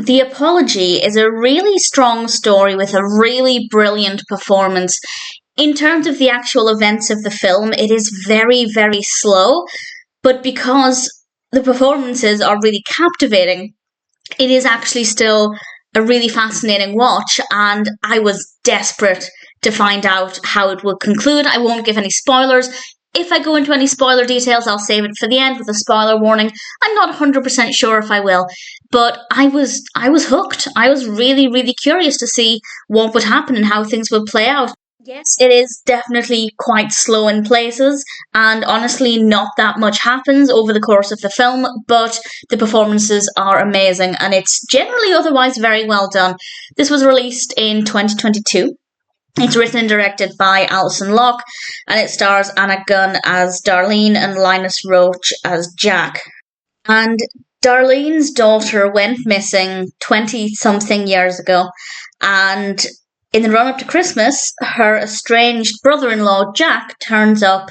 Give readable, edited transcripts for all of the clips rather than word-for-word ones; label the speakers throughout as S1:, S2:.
S1: The Apology is a really strong story with a really brilliant performance. In terms of the actual events of the film, it is very, very slow, but because the performances are really captivating, it is actually still a really fascinating watch, and I was desperate to find out how it would conclude. I won't give any spoilers. If I go into any spoiler details, I'll save it for the end with a spoiler warning. I'm not 100% sure if I will, but I was hooked. I was really, really curious to see what would happen and how things would play out. Yes, it is definitely quite slow in places, and honestly, not that much happens over the course of the film, but the performances are amazing, and it's generally otherwise very well done. This was released in 2022. It's written and directed by Alison, Locke, and it stars Anna Gunn as Darlene and Linus Roache as Jack. And Darlene's daughter went missing 20-something years ago, and in the run-up to Christmas, her estranged brother-in-law, Jack, turns up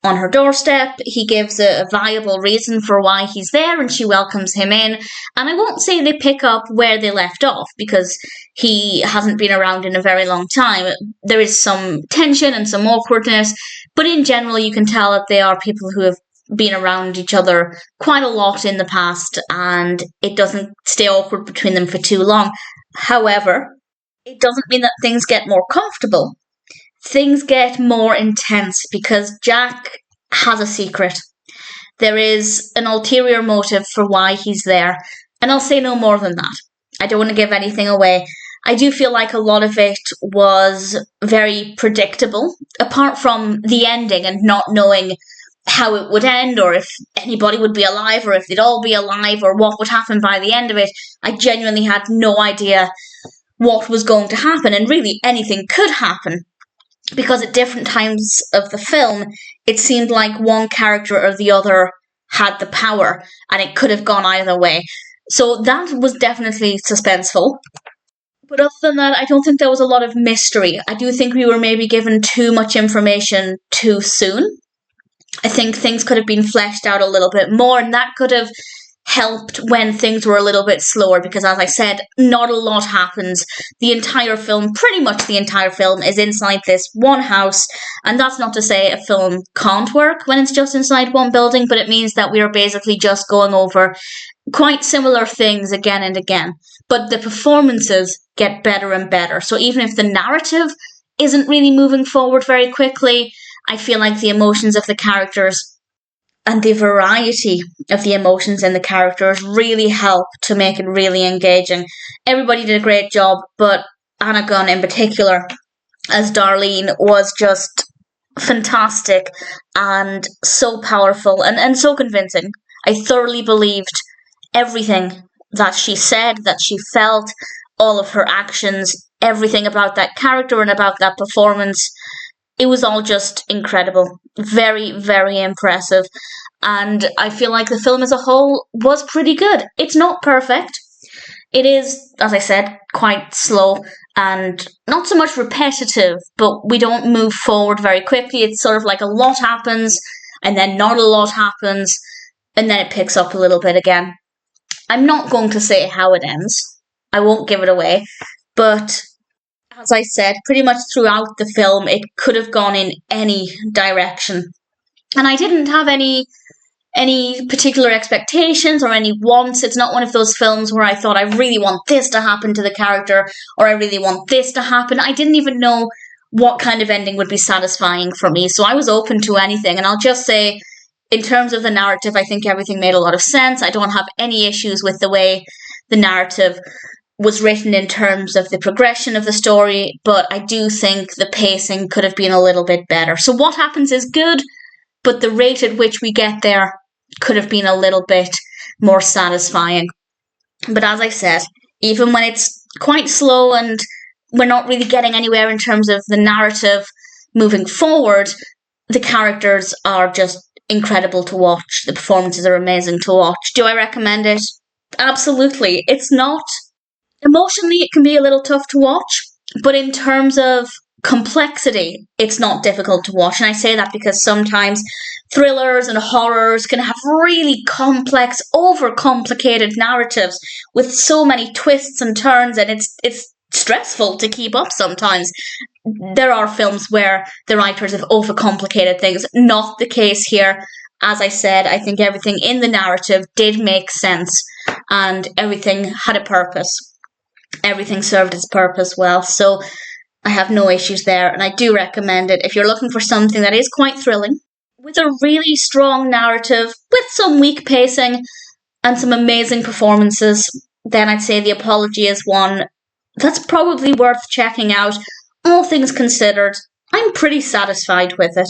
S1: on her doorstep. He gives a viable reason for why he's there, and she welcomes him in. And I won't say they pick up where they left off, because he hasn't been around in a very long time. There is some tension and some awkwardness, but in general, you can tell that they are people who have been around each other quite a lot in the past, and it doesn't stay awkward between them for too long. However, it doesn't mean that things get more comfortable. Things get more intense because Jack has a secret. There is an ulterior motive for why he's there, and I'll say no more than that. I don't want to give anything away. I do feel like a lot of it was very predictable, apart from the ending and not knowing how it would end, or if anybody would be alive, or if they'd all be alive, or what would happen by the end of it. I genuinely had no idea what was going to happen, and really anything could happen, because at different times of the film it seemed like one character or the other had the power, and it could have gone either way. So that was definitely suspenseful. But other than that, I don't think there was a lot of mystery. I do think we were maybe given too much information too soon. I think things could have been fleshed out a little bit more, and that could have helped when things were a little bit slower, because as I said, not a lot happens. The entire film, pretty much the entire film, is inside this one house, and that's not to say a film can't work when it's just inside one building, but it means that we are basically just going over quite similar things again and again. But the performances get better and better, so even if the narrative isn't really moving forward very quickly, I feel like the emotions of the characters and the variety of the emotions in the characters really help to make it really engaging. Everybody did a great job, but Anna Gunn in particular, as Darlene, was just fantastic and so powerful and so convincing. I thoroughly believed everything that she said, that she felt, all of her actions, everything about that character and about that performance. It was all just incredible. Very, very impressive. And I feel like the film as a whole was pretty good. It's not perfect. It is, as I said, quite slow and not so much repetitive, but we don't move forward very quickly. It's sort of like a lot happens, and then not a lot happens, and then it picks up a little bit again. I'm not going to say how it ends. I won't give it away. But as I said, pretty much throughout the film, it could have gone in any direction. And I didn't have any particular expectations or any wants. It's not one of those films where I thought, I really want this to happen to the character, or I really want this to happen. I didn't even know what kind of ending would be satisfying for me, so I was open to anything. And I'll just say, in terms of the narrative, I think everything made a lot of sense. I don't have any issues with the way the narrative was written in terms of the progression of the story, but I do think the pacing could have been a little bit better. So what happens is good, but the rate at which we get there could have been a little bit more satisfying. But as I said, even when it's quite slow and we're not really getting anywhere in terms of the narrative moving forward, the characters are just incredible to watch. The performances are amazing to watch. Do I recommend it? Absolutely. It's not... Emotionally, it can be a little tough to watch, but in terms of complexity, it's not difficult to watch. And I say that because sometimes thrillers and horrors can have really complex, overcomplicated narratives with so many twists and turns, and it's stressful to keep up sometimes. There are films where the writers have overcomplicated things. Not the case here. As I said, I think everything in the narrative did make sense, and everything had a purpose. Everything served its purpose well. So I have no issues there, and I do recommend it if you're looking for something that is quite thrilling, with a really strong narrative, with some weak pacing, and some amazing performances. Then I'd say The Apology is one that's probably worth checking out. All things considered, I'm pretty satisfied with it.